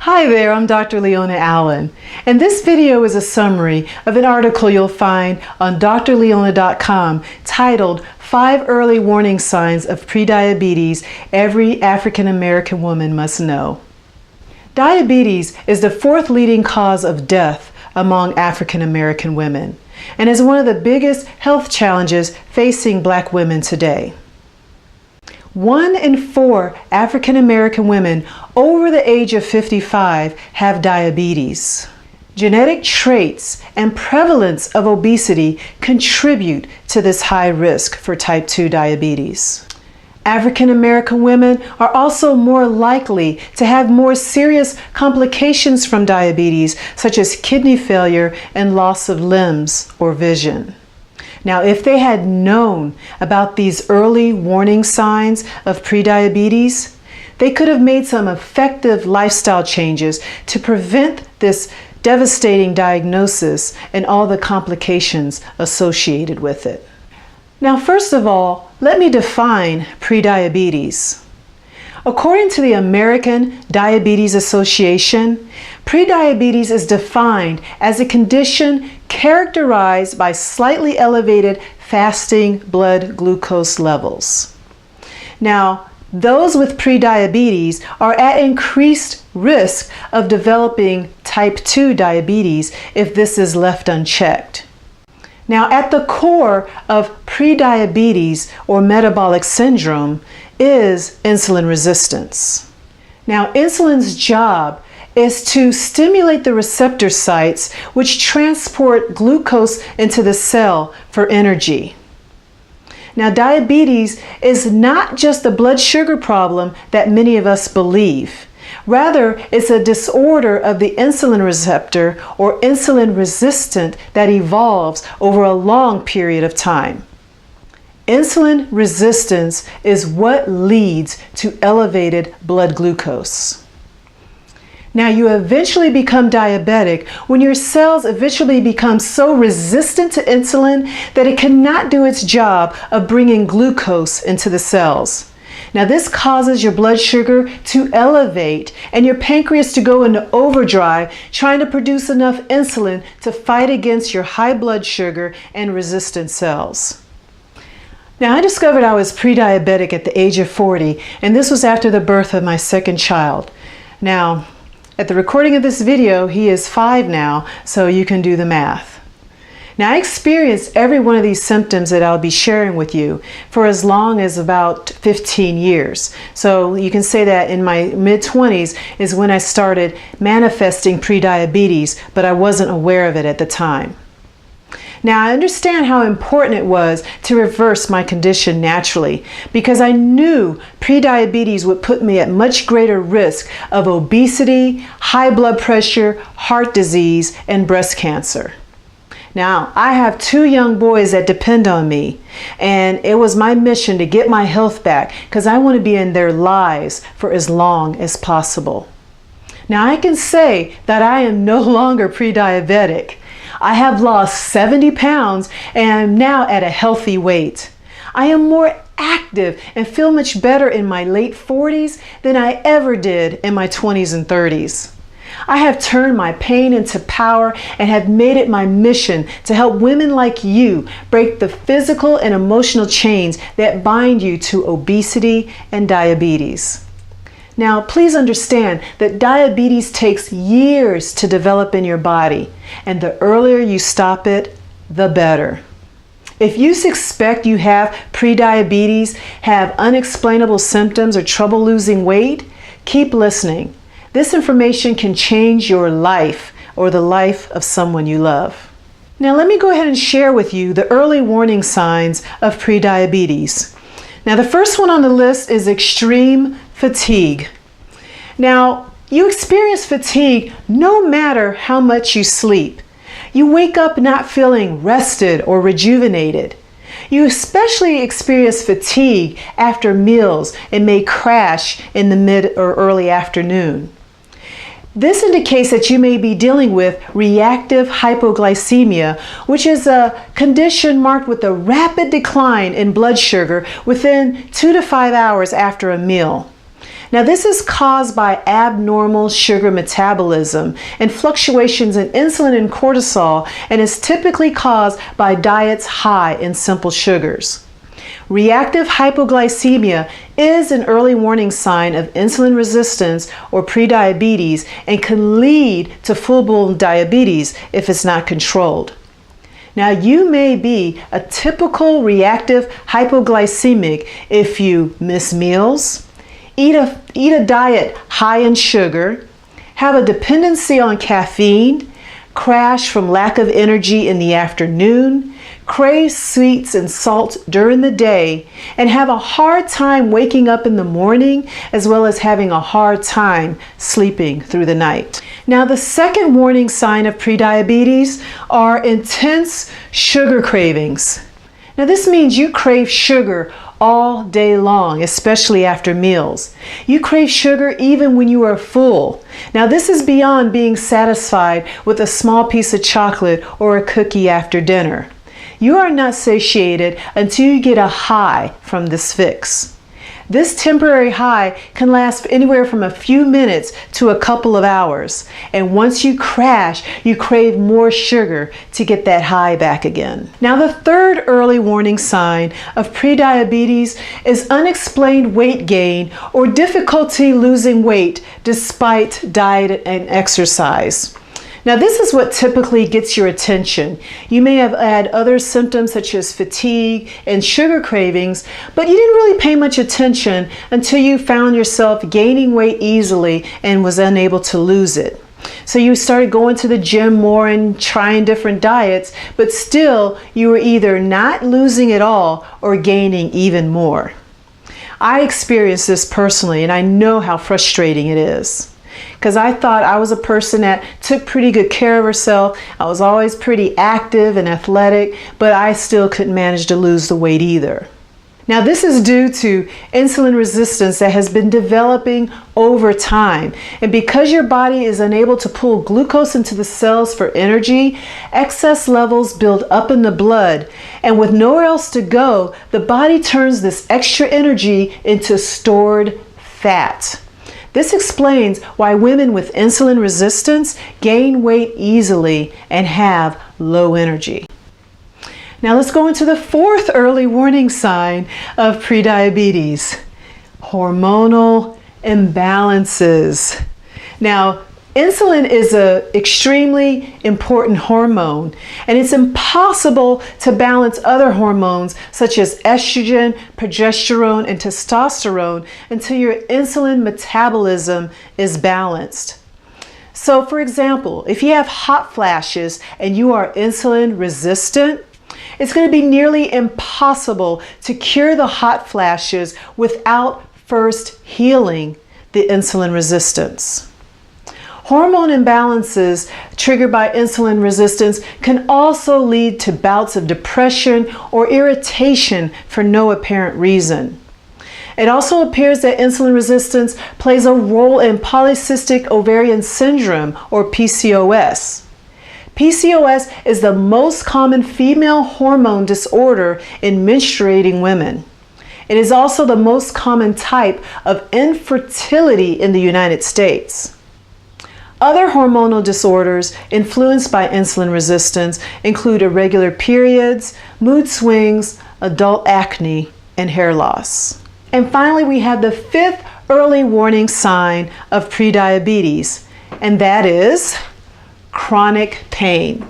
Hi there, I'm Dr. Leona Allen, and this video is a summary of an article you'll find on drleona.com titled 5 Early Warning Signs of Prediabetes Every African American Woman Must Know. Diabetes is the 4th leading cause of death among African American women and is one of the biggest health challenges facing Black women today. 1 in 4 African American women over the age of 55 have diabetes. Genetic traits and prevalence of obesity contribute to this high risk for type 2 diabetes. African American women are also more likely to have more serious complications from diabetes, such as kidney failure and loss of limbs or vision. Now, if they had known about these early warning signs of prediabetes, they could have made some effective lifestyle changes to prevent this devastating diagnosis and all the complications associated with it. Now, first of all, let me define prediabetes. According to the American Diabetes Association, prediabetes is defined as a condition characterized by slightly elevated fasting blood glucose levels. Now, those with prediabetes are at increased risk of developing type 2 diabetes if this is left unchecked. Now, at the core of prediabetes or metabolic syndrome is insulin resistance. Now, insulin's job is to stimulate the receptor sites which transport glucose into the cell for energy. Now, diabetes is not just a blood sugar problem that many of us believe. Rather, it's a disorder of the insulin receptor or insulin resistant that evolves over a long period of time. Insulin resistance is what leads to elevated blood glucose. Now, you eventually become diabetic when your cells eventually become so resistant to insulin that it cannot do its job of bringing glucose into the cells. Now, this causes your blood sugar to elevate and your pancreas to go into overdrive, trying to produce enough insulin to fight against your high blood sugar and resistant cells. Now, I discovered I was pre-diabetic at the age of 40, and this was after the birth of my second child. Now, at the recording of this video, he is 5 now, so you can do the math. Now, I experienced every one of these symptoms that I'll be sharing with you for as long as about 15 years. So you can say that in my mid-20s is when I started manifesting prediabetes, but I wasn't aware of it at the time. Now, I understand how important it was to reverse my condition naturally because I knew prediabetes would put me at much greater risk of obesity, high blood pressure, heart disease, and breast cancer. Now, I have 2 young boys that depend on me, and it was my mission to get my health back because I want to be in their lives for as long as possible. Now, I can say that I am no longer pre-diabetic. I have lost 70 pounds and I'm now at a healthy weight. I am more active and feel much better in my late 40s than I ever did in my 20s and 30s. I have turned my pain into power and have made it my mission to help women like you break the physical and emotional chains that bind you to obesity and diabetes. Now, please understand that diabetes takes years to develop in your body, and the earlier you stop it, the better. If you suspect you have prediabetes, have unexplainable symptoms, or trouble losing weight, keep listening. This information can change your life or the life of someone you love. Now, let me go ahead and share with you the early warning signs of prediabetes. Now, the first one on the list is extreme fatigue. Now, you experience fatigue no matter how much you sleep. You wake up not feeling rested or rejuvenated. You especially experience fatigue after meals and may crash in the mid or early afternoon. This indicates that you may be dealing with reactive hypoglycemia, which is a condition marked with a rapid decline in blood sugar within 2 to 5 hours after a meal. Now, this is caused by abnormal sugar metabolism and fluctuations in insulin and cortisol, and is typically caused by diets high in simple sugars. Reactive hypoglycemia is an early warning sign of insulin resistance or prediabetes and can lead to full-blown diabetes if it's not controlled. Now, you may be a typical reactive hypoglycemic if you miss meals, eat a diet high in sugar, have a dependency on caffeine, crash from lack of energy in the afternoon, crave sweets and salt during the day, and have a hard time waking up in the morning, as well as having a hard time sleeping through the night. Now, the second warning sign of prediabetes are intense sugar cravings. Now, this means you crave sugar all day long, especially after meals. You crave sugar even when you are full. Now, this is beyond being satisfied with a small piece of chocolate or a cookie after dinner. You are not satiated until you get a high from this fix. This temporary high can last anywhere from a few minutes to a couple of hours. And once you crash, you crave more sugar to get that high back again. Now, the third early warning sign of prediabetes is unexplained weight gain or difficulty losing weight despite diet and exercise. Now, this is what typically gets your attention. You may have had other symptoms such as fatigue and sugar cravings, but you didn't really pay much attention until you found yourself gaining weight easily and was unable to lose it. So you started going to the gym more and trying different diets, but still you were either not losing at all or gaining even more. I experienced this personally, and I know how frustrating it is. Because I thought I was a person that took pretty good care of herself. I was always pretty active and athletic, but I still couldn't manage to lose the weight either. Now, this is due to insulin resistance that has been developing over time. And because your body is unable to pull glucose into the cells for energy, excess levels build up in the blood. And with nowhere else to go, the body turns this extra energy into stored fat. This explains why women with insulin resistance gain weight easily and have low energy. Now, let's go into the fourth early warning sign of prediabetes: hormonal imbalances. Now, insulin is an extremely important hormone, and it's impossible to balance other hormones such as estrogen, progesterone, and testosterone until your insulin metabolism is balanced. So, for example, if you have hot flashes and you are insulin resistant, it's going to be nearly impossible to cure the hot flashes without first healing the insulin resistance. Hormone imbalances triggered by insulin resistance can also lead to bouts of depression or irritation for no apparent reason. It also appears that insulin resistance plays a role in polycystic ovarian syndrome, or PCOS. PCOS is the most common female hormone disorder in menstruating women. It is also the most common type of infertility in the United States. Other hormonal disorders influenced by insulin resistance include irregular periods, mood swings, adult acne, and hair loss. And finally, we have the fifth early warning sign of prediabetes, and that is chronic pain.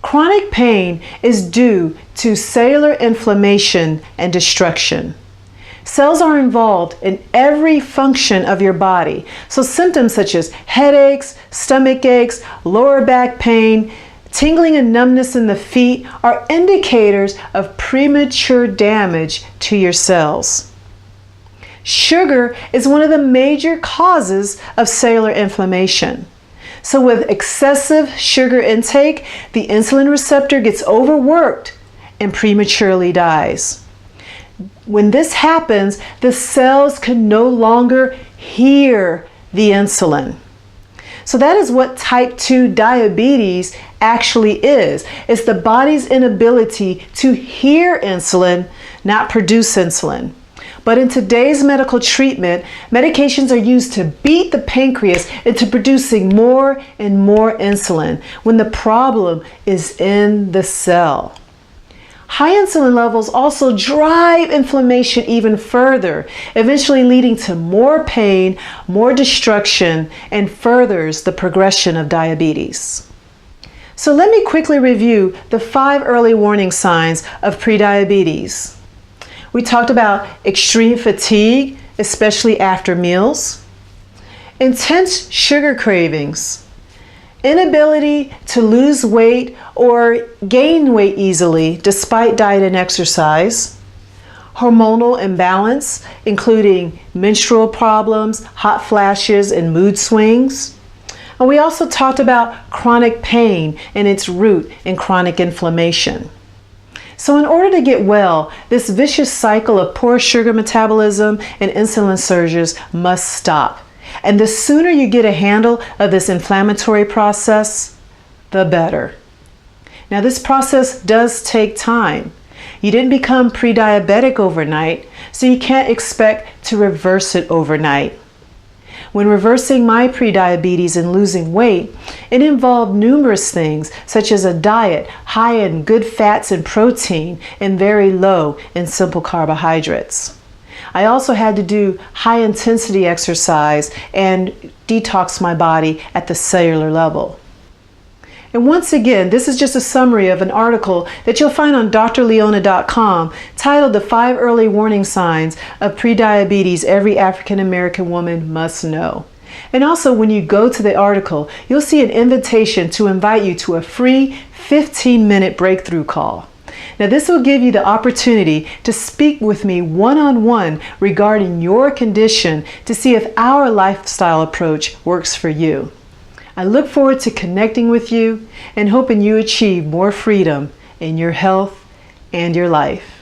Chronic pain is due to cellular inflammation and destruction. Cells are involved in every function of your body, so symptoms such as headaches, stomach aches, lower back pain, tingling and numbness in the feet are indicators of premature damage to your cells. Sugar is one of the major causes of cellular inflammation. So with excessive sugar intake, the insulin receptor gets overworked and prematurely dies. When this happens, the cells can no longer hear the insulin. So that is what type 2 diabetes actually is. It's the body's inability to hear insulin, not produce insulin. But in today's medical treatment, medications are used to beat the pancreas into producing more and more insulin when the problem is in the cell. High insulin levels also drive inflammation even further, eventually leading to more pain, more destruction, and furthers the progression of diabetes. So let me quickly review the 5 early warning signs of prediabetes. We talked about extreme fatigue, especially after meals, intense sugar cravings, inability to lose weight or gain weight easily despite diet and exercise, hormonal imbalance, including menstrual problems, hot flashes, and mood swings. And we also talked about chronic pain and its root in chronic inflammation. So in order to get well, this vicious cycle of poor sugar metabolism and insulin surges must stop. And the sooner you get a handle of this inflammatory process, the better. Now, this process does take time. You didn't become pre-diabetic overnight, so you can't expect to reverse it overnight. When reversing my prediabetes and losing weight, it involved numerous things, such as a diet high in good fats and protein and very low in simple carbohydrates. I also had to do high intensity exercise and detox my body at the cellular level. And once again, this is just a summary of an article that you'll find on drleona.com titled The 5 Early Warning Signs of Prediabetes Every African American Woman Must Know. And also, when you go to the article, you'll see an invitation to invite you to a free 15-minute breakthrough call. Now, this will give you the opportunity to speak with me one-on-one regarding your condition to see if our lifestyle approach works for you. I look forward to connecting with you and hoping you achieve more freedom in your health and your life.